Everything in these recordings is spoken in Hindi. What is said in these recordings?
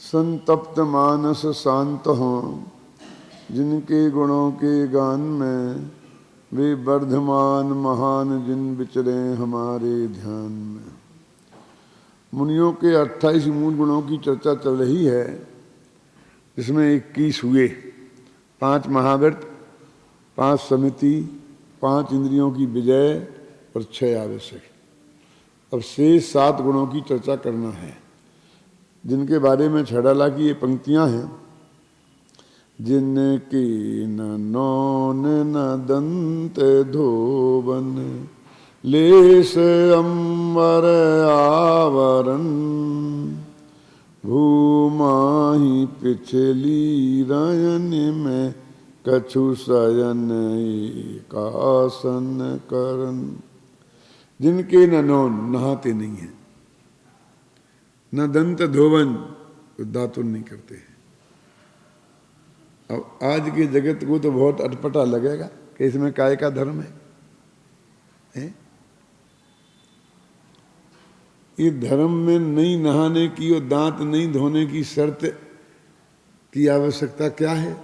संतप्त मानस शांत हों, जिनके गुणों के गान में वे वर्धमान महान जिन विचरे हमारे ध्यान में। मुनियों के 28 मूल गुणों की चर्चा चल रही है, इसमें 21 हुए। 5 महाव्रत, 5 समिति, 5 इंद्रियों की विजय और 6 आवश्यक। अब शेष 7 गुणों की चर्चा करना है, जिनके बारे में छड़ाला की ये पंक्तियां हैं। जिनकी न नौन न दंत धोवन, लेस अंबर आवरण, भूमाहि पिछली रयन में कछु शयन एकासन करन। जिनके न नौन, नहाते नहीं है, न दंत धोवन, तो दातुन नहीं करते हैं। अब आज के जगत को तो बहुत अटपटा लगेगा कि इसमें काय का धर्म है? ये धर्म में नहीं नहाने की और दांत नहीं धोने की शर्त की आवश्यकता क्या है?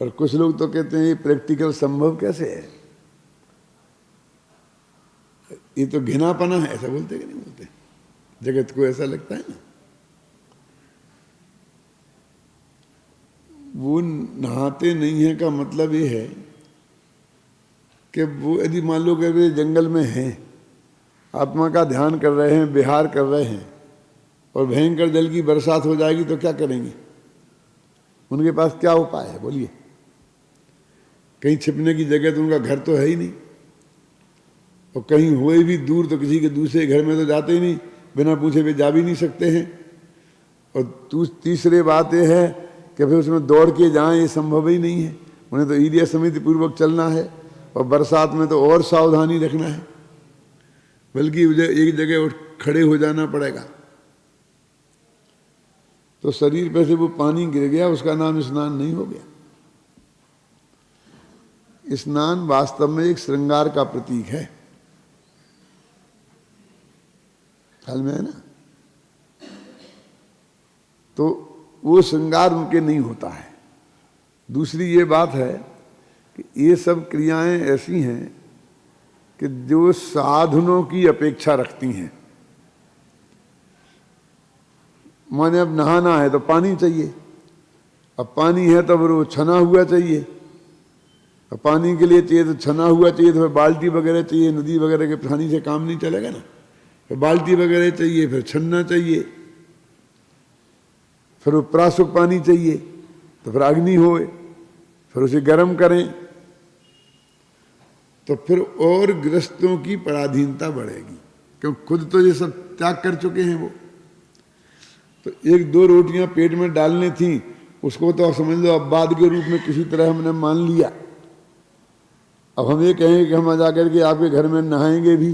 और कुछ लोग तो कहते हैं ये प्रैक्टिकल संभव कैसे है, ये तो घिनापना है, ऐसा बोलते कि नहीं बोलते? जगत को ऐसा लगता है ना। वो नहाते नहीं है का मतलब ये है कि वो यदि मान लो कि वे जंगल में हैं, आत्मा का ध्यान कर रहे हैं, विहार कर रहे हैं, और भयंकर जल की बरसात हो जाएगी तो क्या करेंगे? उनके पास क्या उपाय है बोलिए? कहीं छिपने की जगह तो उनका घर तो है ही नहीं, और कहीं हुए भी दूर तो किसी के दूसरे घर में तो जाते ही नहीं, बिना पूछे वे जा भी नहीं सकते हैं। और तीसरी बात यह है कि फिर उसमें दौड़ के जाएं, ये संभव ही नहीं है। उन्हें तो एरिया समिति पूर्वक चलना है, और बरसात में तो और सावधानी रखना है, बल्कि एक जगह उठ खड़े हो जाना पड़ेगा। तो शरीर पे से वो पानी गिर गया, उसका नाम स्नान नहीं हो गया। स्नान वास्तव में एक श्रृंगार का प्रतीक है, ख्याल में है ना? तो वो श्रृंगार उनके नहीं होता है। दूसरी ये बात है कि ये सब क्रियाएं ऐसी हैं कि जो साधनों की अपेक्षा रखती हैं। माने अब नहाना है तो पानी चाहिए, अब पानी है तो फिर वो छना हुआ चाहिए, अब पानी के लिए चाहिए तो छना हुआ चाहिए, तो फिर बाल्टी वगैरह चाहिए, नदी वगैरह के पानी से काम नहीं चलेगा ना। फिर बाल्टी वगैरह चाहिए, फिर छन्ना चाहिए, फिर वो प्रासुक पानी चाहिए, तो फिर अग्नि होए, फिर उसे गर्म करें, तो फिर और गृहस्थों की पराधीनता बढ़ेगी, क्योंकि खुद तो ये सब त्याग कर चुके हैं वो। तो 1-2 रोटियां पेट में डालने थी, उसको तो समझ लो अब बाद के रूप में किसी तरह हमने मान लिया। अब हम ये कहेंगे कि हम जाकर के आपके घर में नहाएंगे भी,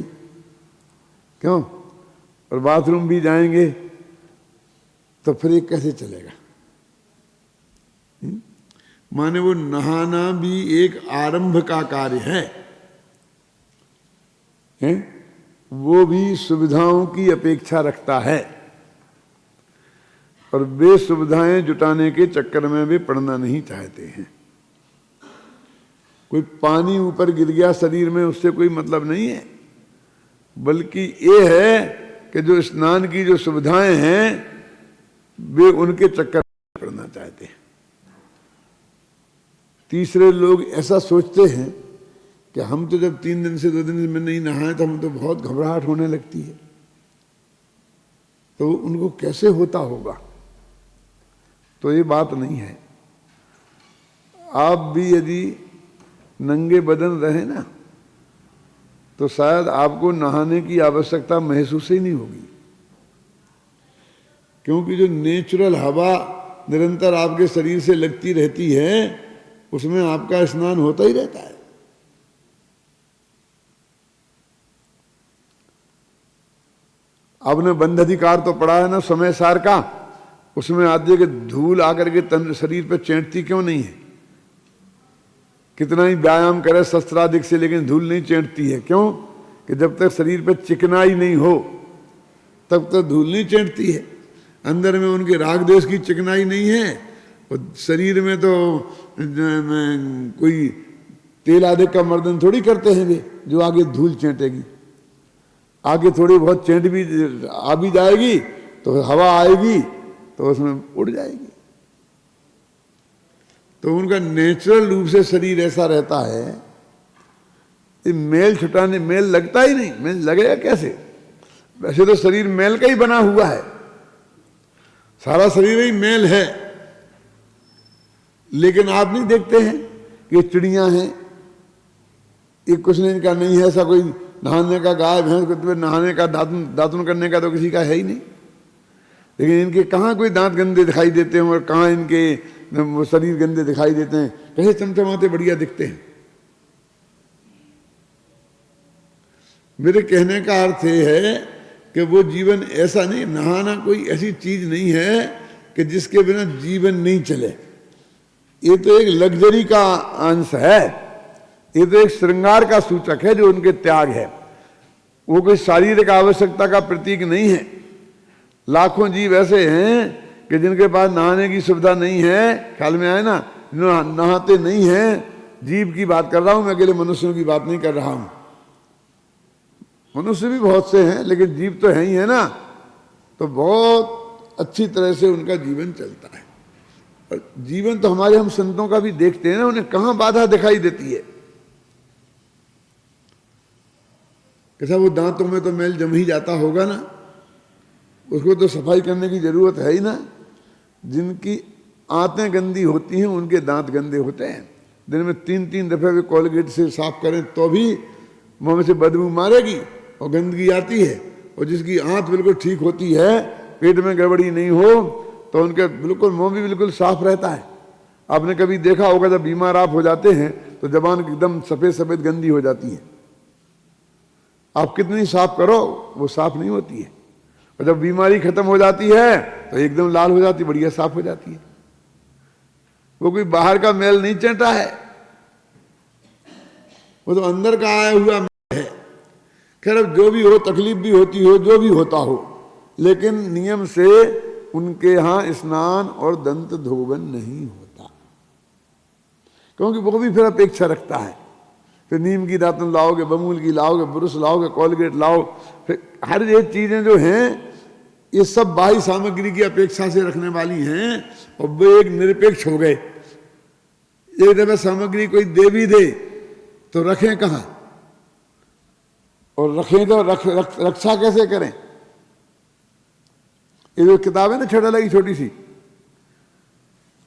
क्यों, और बाथरूम भी जाएंगे, तो फिर ये कैसे चलेगा? माने वो नहाना भी एक आरंभ का कार्य है? वो भी सुविधाओं की अपेक्षा रखता है, और वे सुविधाएं जुटाने के चक्कर में वे पड़ना नहीं चाहते हैं। कोई पानी ऊपर गिर गया शरीर में, उससे कोई मतलब नहीं है, बल्कि ये है कि जो स्नान की जो सुविधाएं हैं वे उनके चक्कर में पड़ना चाहते हैं। तीसरे लोग ऐसा सोचते हैं कि हम तो जब 3 दिन से 2 दिन में नहीं नहाए तो हम तो बहुत घबराहट होने लगती है, तो उनको कैसे होता होगा? तो ये बात नहीं है। आप भी यदि नंगे बदन रहे ना, तो शायद आपको नहाने की आवश्यकता महसूस ही नहीं होगी, क्योंकि जो नेचुरल हवा निरंतर आपके शरीर से लगती रहती है, उसमें आपका स्नान होता ही रहता है। आपने बंध अधिकार तो पढ़ा है ना समय सार का, उसमें आदि के धूल आकर के तन शरीर पर चैंटती क्यों नहीं है? कितना ही व्यायाम करे शस्त्राधिक से, लेकिन धूल नहीं चैंटती है। क्यों? कि जब तक शरीर पर चिकनाई नहीं हो तब तक धूल नहीं चैंटती है। अंदर में उनके राग देश की चिकनाई नहीं है, और शरीर में तो कोई तेल आदि का मर्दन थोड़ी करते हैं वे, जो आगे धूल चेंटेगी। आगे थोड़ी बहुत चेंट भी आ भी जाएगी तो हवा आएगी तो उसमें उड़ जाएगी। तो उनका नेचुरल रूप से शरीर ऐसा रहता है, ये मेल छुटाने मेल लगता ही नहीं। मेल लगेगा कैसे? वैसे तो शरीर मेल का ही बना हुआ है, सारा शरीर ही मेल है, लेकिन आप नहीं देखते हैं कि ये चिड़ियां हैं, ये कुछ नहीं इनका नहीं है ऐसा कोई नहाने का, गाय भैंस को नहाने का, दातुन करने का तो किसी का है ही नहीं। लेकिन इनके कहाँ कोई दांत गंदे दिखाई देते हैं और कहाँ इनके शरीर गंदे दिखाई देते हैं, कैसे चमचमाते बढ़िया दिखते हैं। मेरे कहने का अर्थ ये है कि वो जीवन ऐसा नहीं, नहाना कोई ऐसी चीज नहीं है कि जिसके बिना जीवन नहीं चले। ये तो एक लग्जरी का अंश है, ये तो एक श्रृंगार का सूचक है जो उनके त्याग है। वो कोई शारीरिक आवश्यकता का प्रतीक नहीं है। लाखों जीव ऐसे हैं कि जिनके पास नहाने की सुविधा नहीं है, ख्याल में आए ना, नहाते नहीं हैं। जीव की बात कर रहा हूं मैं, अकेले मनुष्यों की बात नहीं कर रहा हूं। मनुष्य भी बहुत से हैं लेकिन जीव तो है ही है ना, तो बहुत अच्छी तरह से उनका जीवन चलता है। और जीवन तो हमारे हम संतों का भी देखते हैं ना, उन्हें कहां बाधा दिखाई देती है। कैसा वो दांतों में तो मैल जम ही जाता होगा ना, उसको तो सफाई करने की जरूरत है ही ना। जिनकी आंतें गंदी होती हैं उनके दांत गंदे होते हैं। दिन में 3-3 दफे वे कोलगेट से साफ करें तो भी मुंह में से बदबू मारेगी और गंदगी आती है। और जिसकी आंत बिल्कुल ठीक होती है, पेट में गड़बड़ी नहीं हो, तो उनके बिल्कुल मुंह भी बिल्कुल साफ रहता है। आपने कभी देखा होगा जब बीमार आप हो जाते हैं तो जबान एकदम सफेद सफेद गंदी हो जाती है। आप कितनी साफ करो वो साफ नहीं होती है, और जब बीमारी खत्म हो जाती है तो एकदम लाल हो जाती, बढ़िया साफ हो जाती है। वो कोई बाहर का मैल नहीं चेंटा है, वो तो अंदर का आया हुआ मैल है। खैर अब जो भी हो, तकलीफ भी होती हो, जो भी होता हो, लेकिन नियम से उनके यहां स्नान और दंत धोवन नहीं होता, क्योंकि वो भी फिर अपेक्षा रखता है। फिर नीम की दातुन लाओगे, बमूल की लाओगे, ब्रुश लाओगे, कोलगेट लाओ, फिर हर ये चीजें जो हैं ये सब बाह्य सामग्री की अपेक्षा से रखने वाली हैं, और वो एक निरपेक्ष हो गए। एक दफा सामग्री कोई दे भी दे तो रखें कहां, और रखें तो रक्षा कैसे करें। ये जो किताब है ना छड़ा लगी छोटी सी,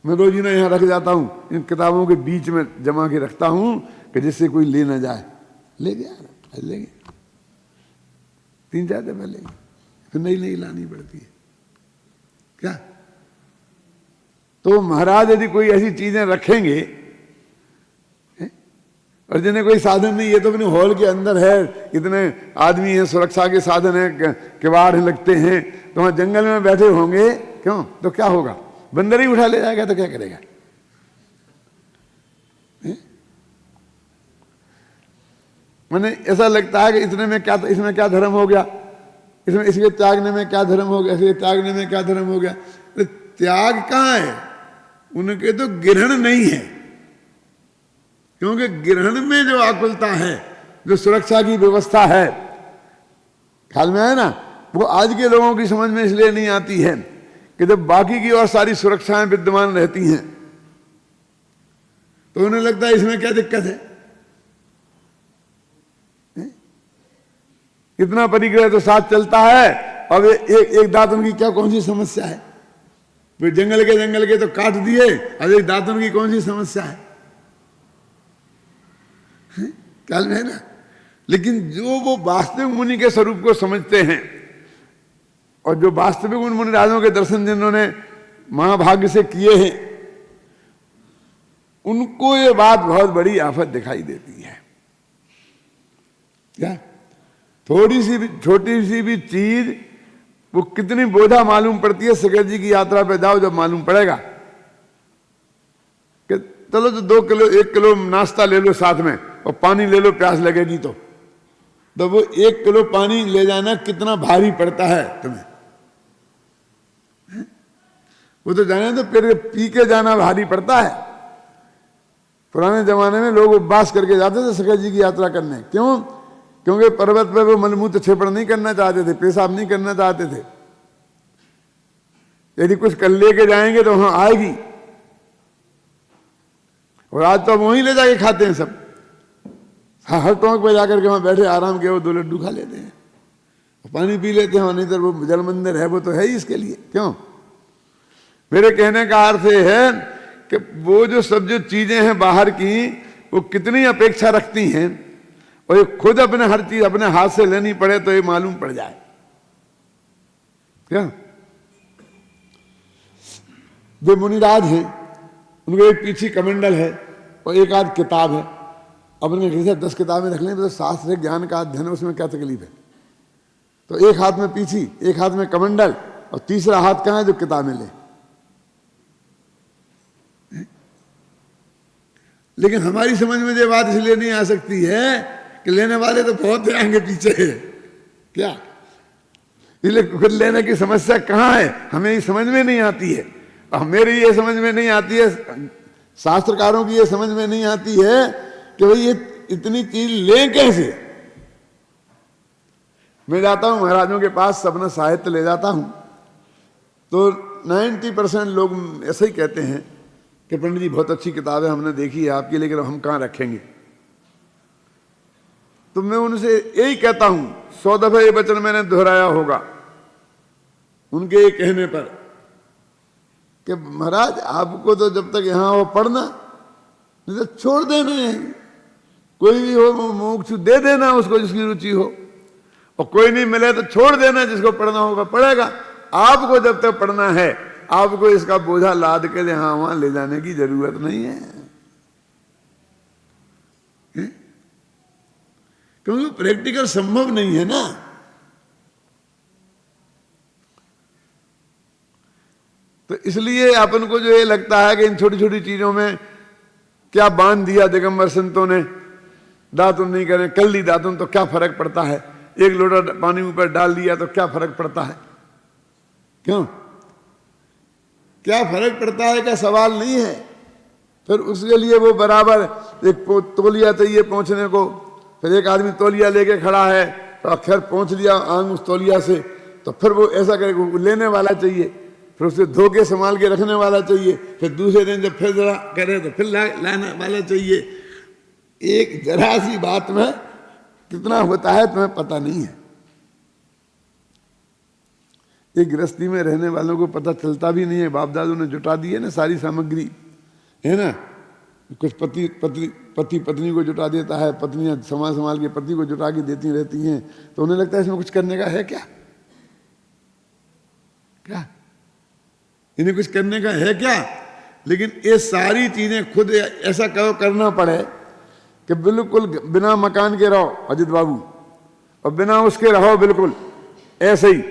मैं रोज ना यहां रख जाता हूं, इन किताबों के बीच में जमा के रखता हूं कि जिससे कोई ले ना जाए। ले गया, ले गया, 3-4 दफा ले गया, फिर नई लानी पड़ती है क्या। तो महाराज यदि कोई ऐसी चीजें रखेंगे, और जिन्हें कोई साधन नहीं, ये तो अपने हॉल के अंदर है, इतने आदमी हैं, सुरक्षा के साधन है, किवाड़ लगते हैं, तो वहां जंगल में बैठे होंगे, क्यों, तो क्या होगा, बंदर ही उठा ले जाएगा तो क्या करेगा। मैंने ऐसा लगता है कि इतने में क्या, इसमें क्या धर्म हो गया, इसमें इसके त्यागने में क्या धर्म हो गया, इसके त्यागने में क्या धर्म हो गया। तो त्याग कहाँ है, उनके तो ग्रहण नहीं है, क्योंकि ग्रहण में जो आकुलता है, जो सुरक्षा की व्यवस्था है, ख्याल में है ना, वो आज के लोगों की समझ में इसलिए नहीं आती है कि जब बाकी की और सारी सुरक्षाएं विद्यमान रहती हैं तो उन्हें लगता है इसमें क्या दिक्कत है। इतना परिग्रह तो साथ चलता है, अब एक दातुन की क्या कौन सी समस्या है। फिर जंगल के तो काट दिए, अब एक दातुन की कौन सी समस्या है, ख्याल में है ना। लेकिन जो वो वास्तविक मुनि के स्वरूप को समझते हैं, और जो वास्तविक उन मुनि राजों के दर्शन जिन्होंने महाभाग्य से किए हैं, उनको ये बात बहुत बड़ी आफत दिखाई देती है। क्या थोड़ी सी भी, छोटी सी भी चीज वो कितनी बोझा मालूम पड़ती है। शंकर जी की यात्रा पे जाओ, जब मालूम पड़ेगा कि चलो तो 2 किलो 1 किलो नाश्ता ले लो साथ में, और पानी ले लो प्यास लगेगी तो वो 1 किलो पानी ले जाना कितना भारी पड़ता है तुम्हें। वो तो जाने तो फिर पी के जाना भारी पड़ता है। पुराने जमाने में लोग उपवास करके जाते थे सखा जी की यात्रा करने। क्यों? क्योंकि पर्वत पे वो मलमूत्र क्षेपण नहीं करना चाहते थे, पेशाब नहीं करना चाहते थे। यदि कुछ कर लेके जाएंगे तो वहां आएगी। और आज तो हम वहीं ले जाके खाते हैं सब। हर टोंक पे जाकर के वहां बैठे आराम के वो 2 लड्डू खा लेते हैं, पानी पी लेते हैं, नहीं तो वो जल मंदिर है वो तो है ही इसके लिए। क्यों? मेरे कहने का अर्थ है कि वो जो सब जो चीजें हैं बाहर की, वो कितनी अपेक्षा रखती हैं, और ये खुद अपने हर चीज अपने हाथ से लेनी पड़े तो ये मालूम पड़ जाए। क्या जो मुनिराज हैं उनको एक पीछे कमंडल है और एक आध किताब है। अब उनके जैसे 10 किताबें रख लें तो शास्त्र ज्ञान का अध्ययन, उसमें क्या तकलीफ है? तो एक हाथ में पीछी, एक हाथ में कमंडल, और तीसरा हाथ कहाँ है जो किताबें ले। लेकिन हमारी समझ में ये बात इसलिए नहीं आ सकती है कि लेने वाले तो बहुत आगे पीछे है। क्या इसलिए खुद लेने की समस्या कहाँ है, हमें ये समझ में नहीं आती है। और मेरी ये समझ में नहीं आती है, शास्त्रकारों की ये समझ में नहीं आती है कि भाई ये इतनी चीज लें कैसे। मैं जाता हूं महाराजों के पास, अपना साहित्य ले जाता हूं, तो 90% लोग ऐसे ही कहते हैं कि पंडित जी बहुत अच्छी किताब है, हमने देखी है आपकी, लेकिन हम कहाँ रखेंगे। तो मैं उनसे यही कहता हूं, 100 दफे ये वचन मैंने दोहराया होगा उनके ये कहने पर कि महाराज आपको तो जब तक यहां हो पढ़ना, नहीं तो छोड़ देना है। कोई भी हो मोक्ष दे देना उसको जिसकी रुचि हो, और कोई नहीं मिले तो छोड़ देना, जिसको पढ़ना होगा पढ़ेगा। आपको जब तक पढ़ना है आपको इसका बोझा लाद के यहां वहां ले जाने की जरूरत नहीं है, क्योंकि प्रैक्टिकल संभव नहीं है ना। तो इसलिए अपन को जो ये लगता है कि इन छोटी छोटी चीजों में क्या बांध दिया दिगंबर संतों ने, दातुन नहीं करें, कर ली दातुन तो क्या फर्क पड़ता है, एक लोटा पानी ऊपर डाल दिया तो क्या फर्क पड़ता है। क्यों? क्या फर्क पड़ता है का सवाल नहीं है। फिर उसके लिए वो बराबर एक तौलिया चाहिए पहुंचने को, फिर एक आदमी तौलिया लेके खड़ा है तो अक्षर पहुंच लिया आंग उस तौलिया से, तो फिर वो ऐसा करे, लेने वाला चाहिए, फिर उसे धो के संभाल के रखने वाला चाहिए, फिर दूसरे दिन जब फिर जरा करे तो फिर लाने वाला चाहिए। एक जरा सी बात में कितना होता है तुम्हें पता नहीं है। एक गृहस्थी में रहने वालों को पता चलता भी नहीं है, बाप दादों ने जुटा दी है ना सारी सामग्री, है ना। कुछ पति पत्नी को जुटा देता है, पत्नियां संभाल के पति को जुटा के देती रहती हैं, तो उन्हें लगता है इसमें कुछ करने का है क्या, क्या इन्हें कुछ करने का है क्या। लेकिन ये सारी चीजें खुद ऐसा करना पड़े कि बिल्कुल बिना मकान के रहो अजित बाबू, और बिना उसके रहो बिल्कुल ऐसे ही,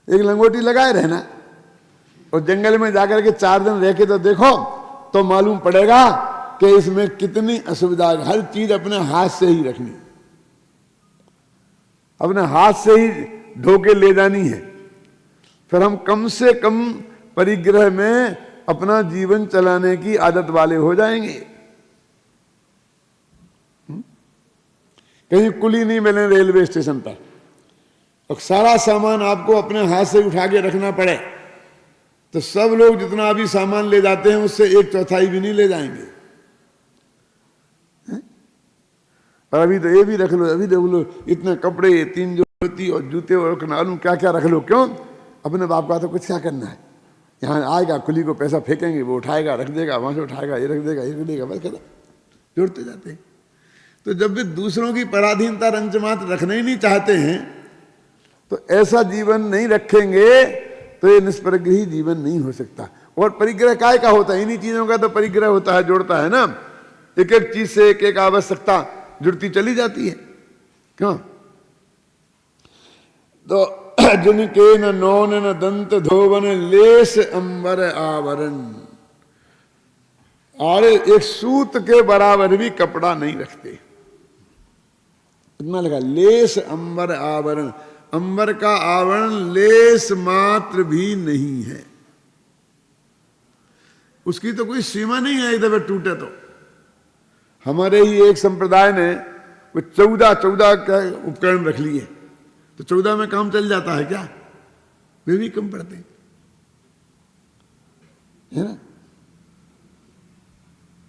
एक लंगोटी लगाए रहना और जंगल में जाकर के 4 दिन रह के तो देखो, तो मालूम पड़ेगा कि इसमें कितनी असुविधा है। हर चीज अपने हाथ से ही रखनी, अपने हाथ से ही ढो के ले जानी है। फिर हम कम से कम परिग्रह में अपना जीवन चलाने की आदत वाले हो जाएंगे। कहीं कुली नहीं मिले रेलवे स्टेशन पर, और सारा सामान आपको अपने हाथ से उठा के रखना पड़े, तो सब लोग जितना अभी सामान ले जाते हैं उससे 1/4 भी नहीं ले जाएंगे। और अभी तो ये भी रख लो, अभी देख लो, इतने कपड़े, 3 जोती और जूते और नालू क्या क्या रख लो। क्यों? अपने बाप का तो कुछ क्या करना है। यहाँ आएगा कुली को पैसा फेंकेंगे, वो उठाएगा रख देगा, वहां से उठाएगा ये रख देगा, ये रख देगा, बस खत्म, जोड़ते जाते हैं। तो जब भी दूसरों की पराधीनता रंचमात्र रखना ही नहीं चाहते हैं, तो ऐसा जीवन नहीं रखेंगे तो ये निष्परिग्रही जीवन नहीं हो सकता। और परिग्रह काय का होता है, इन्हीं चीजों का तो परिग्रह होता है, जोड़ता है ना। एक एक चीज से एक एक आवश्यकता जुड़ती चली जाती है। क्यों? तो जिनके न नौन न दंत धोवन लेस अंबर आवरण, और एक सूत के बराबर भी कपड़ा नहीं रखते। इतना लगा लेस अंबर आवरण, अंबर का आवरण लेस मात्र भी नहीं है। उसकी तो कोई सीमा नहीं है, एक दफे टूटे तो। हमारे ही एक संप्रदाय ने वो 14 का उपकरण रख लिए, तो 14 में काम चल जाता है क्या? वे भी कम पड़ते हैं, है ना।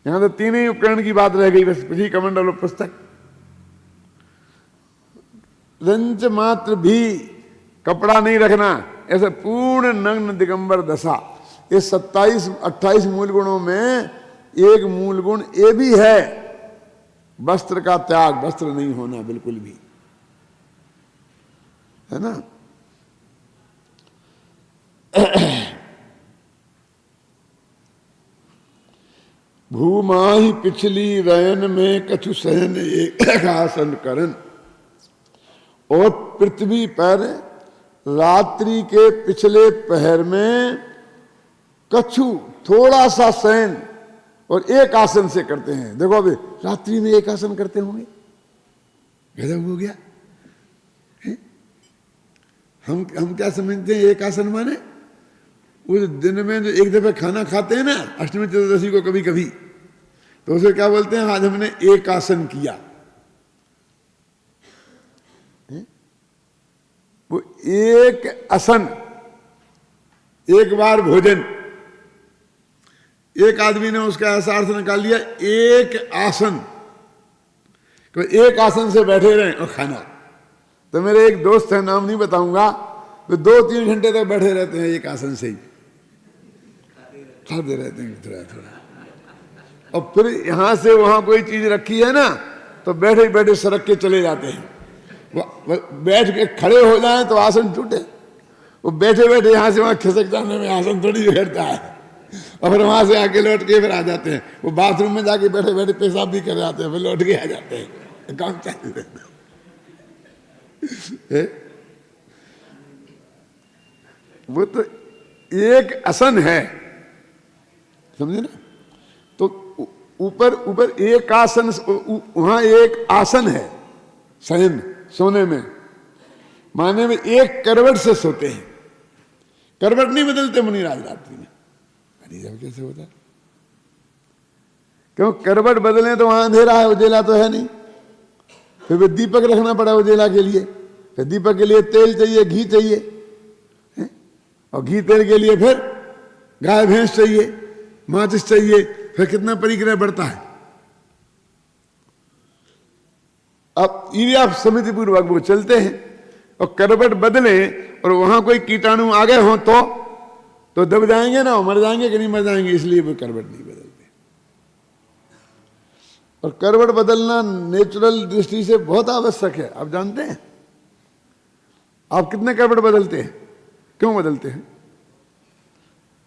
यहां तो 3 ही उपकरण की बात रह गई बस, पृथ्वी कमंडल और पुस्तक। रंच मात्र भी कपड़ा नहीं रखना, ऐसे पूर्ण नग्न दिगंबर दशा। ये 27-28 मूल गुणों में एक मूल गुण ये भी है, वस्त्र का त्याग, वस्त्र नहीं होना बिल्कुल भी, है ना। भूमाहि पिछली रयन में कछु सहन एक आसन करन। और पृथ्वी पर रात्रि के पिछले पहर में कछु थोड़ा सा शयन और एक आसन से करते हैं। देखो अभी रात्रि में एक आसन करते होंगे, गजब हो गया है? हम क्या समझते हैं एक आसन माने? उस दिन में जो एक दफे खाना खाते हैं ना अष्टमी चतुर्दशी को कभी कभी, तो उसे क्या बोलते हैं? आज हमने एक आसन किया। वो एक आसन, एक बार भोजन। एक आदमी ने उसका ऐसा अर्थ निकाल लिया, एक आसन, तो एक आसन से बैठे रहे और खाना। तो मेरे एक दोस्त है, नाम नहीं बताऊंगा, तो 2-3 घंटे तक बैठे रहते हैं एक आसन से ही, खाते रहते हैं थोड़ा थोड़ा। और फिर यहां से वहां कोई चीज रखी है ना, तो बैठे बैठे सरक के चले जाते हैं। बैठ के खड़े हो जाए तो आसन टूटे, वो बैठे बैठे यहां से वहां खिसक जाने में आसन थोड़ी बिगड़ता है। और फिर वहां से आके लौट के फिर आ जाते हैं। वो बाथरूम में जाके बैठे बैठे पेशाब भी कर जाते हैं, फिर लौट के आ जाते हैं, काम चालू रहता है। वो तो एक आसन है, समझे ना। तो ऊपर ऊपर एक आसन, वहां एक आसन है शयन, सोने में माने में एक करवट से सोते हैं। करवट नहीं बदलते मुनिराज रात्रि में। अरे कैसे होता है? क्यों करवट बदले तो वहां अंधेरा है, उजेला तो है नहीं। फिर भी दीपक रखना पड़ा उजेला के लिए, फिर दीपक के लिए तेल चाहिए, घी चाहिए, और घी तेल के लिए फिर गाय भैंस चाहिए, माचिस चाहिए, फिर कितना परिक्रम बढ़ता है। अब ये समिति पूर्वक वो चलते हैं, और करवट बदले और वहां कोई कीटाणु आ गए हो तो दब जाएंगे ना, मर जाएंगे कि नहीं मर जाएंगे, इसलिए वो करवट नहीं बदलते। और करवट बदलना नेचुरल दृष्टि से बहुत आवश्यक है। आप जानते हैं आप कितने करवट बदलते हैं? क्यों बदलते हैं?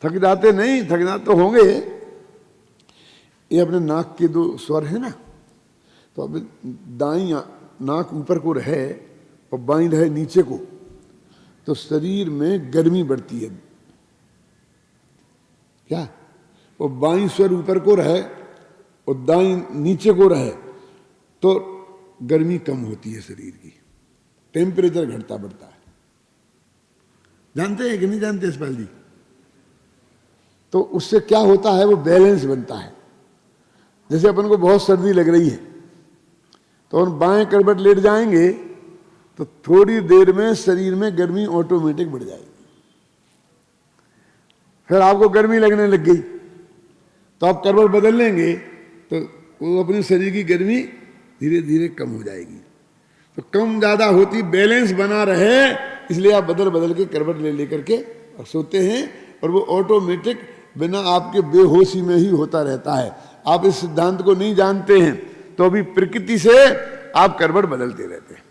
थक जाते नहीं? थक जाते तो होंगे। ये अपने नाक के 2 स्वर है ना, तो अब दाईं नाक ऊपर को रहे और बाईं रहे नीचे को, तो शरीर में गर्मी बढ़ती है। क्या वो बाईं स्वर ऊपर को रहे और दाईं नीचे को रहे तो गर्मी कम होती है शरीर की, टेम्परेचर घटता बढ़ता है। जानते हैं कि नहीं जानते यशपाल जी? तो उससे क्या होता है, वो बैलेंस बनता है। जैसे अपन को बहुत सर्दी लग रही है तो हम बाएं करवट लेट जाएंगे तो थोड़ी देर में शरीर में गर्मी ऑटोमेटिक बढ़ जाएगी। फिर आपको गर्मी लगने लग गई तो आप करवट बदल लेंगे तो वो अपने शरीर की गर्मी धीरे धीरे कम हो जाएगी। तो कम ज्यादा होती, बैलेंस बना रहे, इसलिए आप बदल बदल के करवट ले लेकर के और सोते हैं, और वो ऑटोमेटिक बिना आपके बेहोशी में ही होता रहता है। आप इस सिद्धांत को नहीं जानते हैं तो अभी प्रकृति से आप करवट बदलते रहते हैं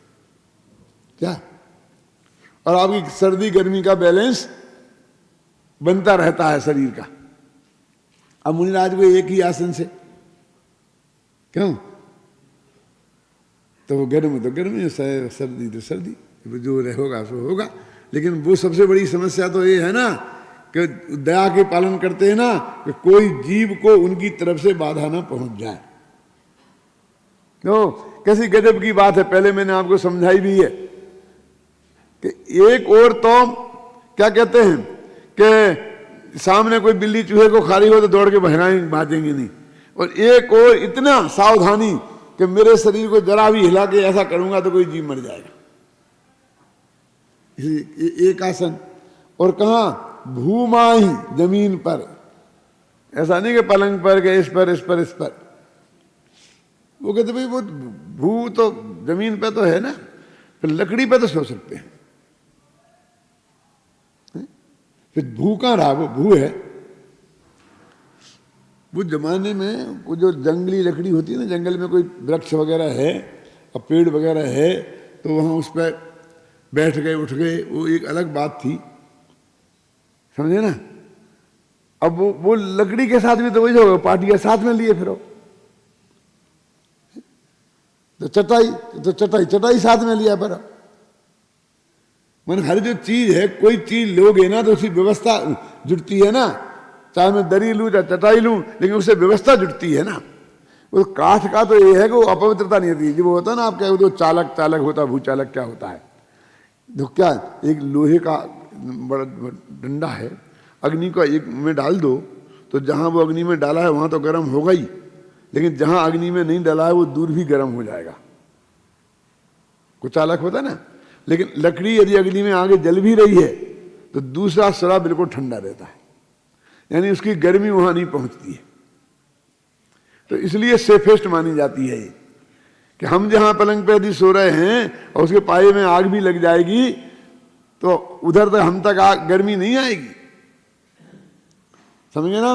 क्या, और आपकी सर्दी गर्मी का बैलेंस बनता रहता है शरीर का। अब मुनिराज को एक ही आसन से, क्यों? तो वो गर्म तो गर्मी, सर्दी तो सर्दी, जो होगा सो होगा। लेकिन वो सबसे बड़ी समस्या तो ये है ना कि दया के पालन करते हैं ना, कि कोई जीव को उनकी तरफ से बाधा ना पहुंच जाए। तो कैसी गजब की बात है, पहले मैंने आपको समझाई भी है। कि एक और तो क्या कहते हैं कि सामने कोई बिल्ली चूहे को खा रही हो तो दौड़ के भगाएंगे, भागेंगे नहीं, और एक और इतना सावधानी कि मेरे शरीर को जरा भी हिला के ऐसा करूंगा तो कोई जीव मर जाएगा। एक आसन। और कहा भूमाही, जमीन पर, ऐसा नहीं कि पलंग पर के इस पर इस पर इस पर। वो कहते भाई वो भू तो जमीन पे तो है ना, फिर लकड़ी पे तो सो सकते हैं, फिर भू कहां रहा? वो भू है। वो जमाने में वो जो जंगली लकड़ी होती है ना, जंगल में कोई वृक्ष वगैरह है और पेड़ वगैरह है तो वहां उस पर बैठ गए, उठ गए, वो एक अलग बात थी, समझे ना। अब वो लकड़ी के साथ भी तो वही होगा, पार्टियां साथ में लिए फिरो, तो चटाई साथ में लिया फिर। मैंने हर जो चीज है, कोई चीज लोगे ना तो उसकी व्यवस्था जुड़ती है ना, चाहे मैं दरी लूं चाहे चटाई लूं, लेकिन उससे व्यवस्था जुड़ती है ना। वो काठ का तो ये है कि वो अपवित्रता नहीं होती। जो होता है ना आपका वो चालक होता है, भूचालक क्या होता है, तो क्या एक लोहे का बड़ा डंडा है, अग्नि को एक में डाल दो तो जहां वो अग्नि में डाला है वहां तो गर्म होगा ही, लेकिन जहां अग्नि में नहीं डाला है वो दूर भी गर्म हो जाएगा। कुछ चालक होता है ना। लेकिन लकड़ी यदि अग्नि में आगे जल भी रही है तो दूसरा सिरा बिल्कुल ठंडा रहता है, यानी उसकी गर्मी वहां नहीं पहुंचती है। तो इसलिए सेफेस्ट मानी जाती है ये कि हम जहां पलंग पे यदि सो रहे हैं और उसके पाए में आग भी लग जाएगी तो उधर तक हम तक आग गर्मी नहीं आएगी, समझे ना।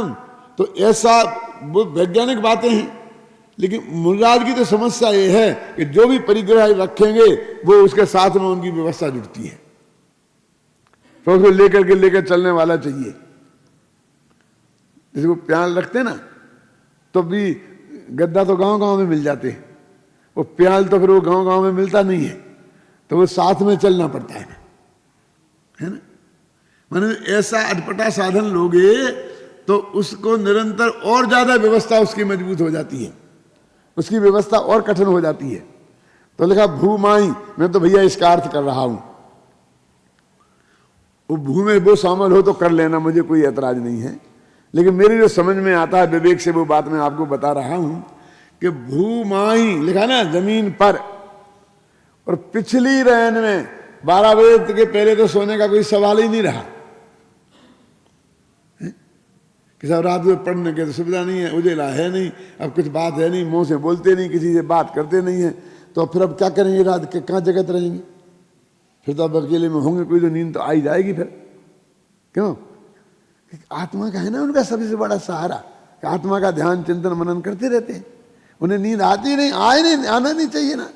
तो ऐसा वो वैज्ञानिक बातें हैं, लेकिन मुराद की तो समस्या ये है कि जो भी परिग्रह रखेंगे वो उसके साथ में उनकी व्यवस्था जुड़ती है, तो उसको लेकर चलने वाला चाहिए। जैसे वो प्याल रखते ना तो भी गद्दा तो गांव-गांव में मिल जाते हैं, वो प्याल तो फिर वो गांव-गांव में मिलता नहीं है, तो वो साथ में चलना पड़ता है ना। माने ऐसा अटपटा साधन लोगे तो उसको निरंतर और ज्यादा व्यवस्था उसकी मजबूत हो जाती है, उसकी व्यवस्था और कठिन हो जाती है। तो लिखा भूमाई, मैं तो भैया इसका अर्थ कर रहा हूं, वो भू में वो शामिल हो तो कर लेना, मुझे कोई ऐतराज नहीं है, लेकिन मेरी जो समझ में आता है विवेक से वो बात मैं आपको बता रहा हूं कि भूमाई लिखा ना जमीन पर, और पिछली रैन में 12 बजे के पहले तो सोने का कोई सवाल ही नहीं रहा कि सब रात में पढ़ने की तो सुविधा नहीं है, उजेला है नहीं, अब कुछ बात है नहीं, मुंह से बोलते नहीं, किसी से बात करते नहीं है, तो फिर अब क्या करेंगे, रात के कहाँ जगत रहेंगे, फिर तो अब अकेले में होंगे, कोई तो नींद तो आ ही जाएगी फिर। क्यों? आत्मा का है ना उनका सबसे बड़ा सहारा, आत्मा का ध्यान चिंतन मनन करते रहते हैं, उन्हें नींद आती नहीं, आना नहीं चाहिए ना।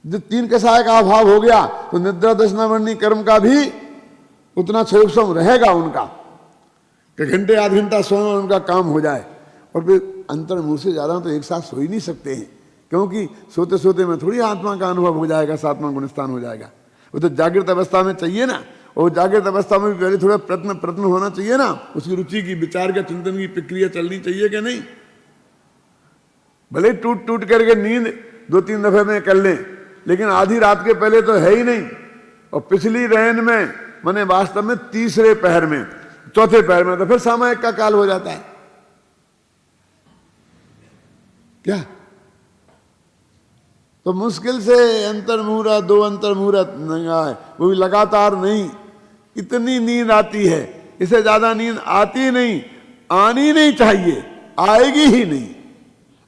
जो 3 कसाय का अभाव हो गया तो निद्रा दशना वर्णी कर्म का भी उतना क्षोभ रहेगा उनका कि घंटे आध घंटा सोना उनका काम हो जाए, और फिर अंतर मुंह से ज्यादा तो एक साथ सो ही नहीं सकते हैं, क्योंकि सोते सोते में थोड़ी आत्मा का अनुभव हो जाएगा, सातवां गुणस्थान हो जाएगा। वो तो जागृत अवस्था में चाहिए ना, और जागृत अवस्था में भी पहले थोड़ा प्रयत्न होना चाहिए ना, उसकी रुचि की विचार का चिंतन की प्रक्रिया चलनी चाहिए कि नहीं। भले टूट करके नींद 2-3 दफे में कर लें, लेकिन आधी रात के पहले तो है ही नहीं, और पिछली रैन में माने वास्तव में तीसरे पहर में, चौथे पहर में तो फिर सामायिक का काल हो जाता है क्या। तो मुश्किल से अंतर्मुहूर्त 2 अंतर्मुहूर्त वो भी लगातार नहीं, इतनी नींद आती है, इससे ज्यादा नींद आती नहीं, आनी नहीं चाहिए, आएगी ही नहीं,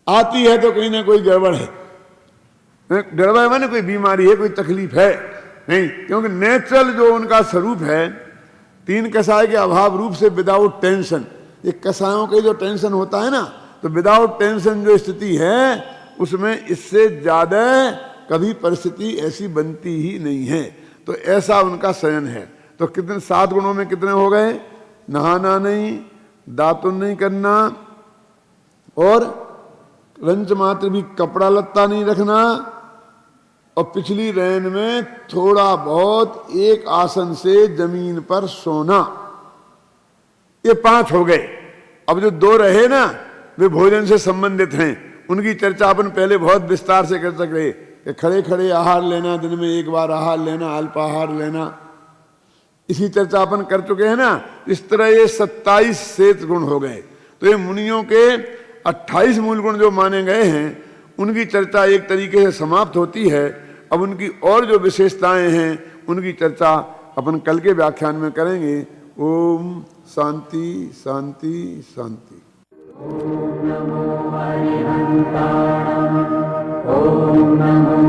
आती है तो कहीं ना कोई गड़बड़ है, गड़बड़ है माने कोई बीमारी है, कोई तकलीफ है नहीं, क्योंकि नेचुरल जो उनका स्वरूप है 3 कसाय के अभाव रूप से विदाउट टेंशन, ये कसायों के जो टेंशन होता है ना, तो विदाउट टेंशन जो स्थिति है उसमें इससे ज्यादा कभी परिस्थिति ऐसी बनती ही नहीं है। तो ऐसा उनका शयन है। तो कितने 7 गुणों में कितने हो गए, नहाना नहीं, दातुन नहीं करना, और रंच मात्र भी कपड़ा लत्ता नहीं रखना, और पिछली रैन में थोड़ा बहुत एक आसन से जमीन पर सोना, ये 5 हो गए। अब जो 2 रहे ना वे भोजन से संबंधित हैं, उनकी चर्चा अपन पहले बहुत विस्तार से कर सके। कि खड़े खड़े आहार लेना, दिन में एक बार आहार लेना, अल्पाहार लेना, इसी चर्चा अपन कर चुके हैं ना। इस तरह ये 27 श्वेत गुण हो गए। तो ये मुनियों के 28 मूल गुण जो माने गए हैं उनकी चर्चा एक तरीके से समाप्त होती है। अब उनकी और जो विशेषताएं हैं उनकी चर्चा अपन कल के व्याख्यान में करेंगे। ओम शांति शांति शांति। ओम नमो अरिहंताणं, ओम नमो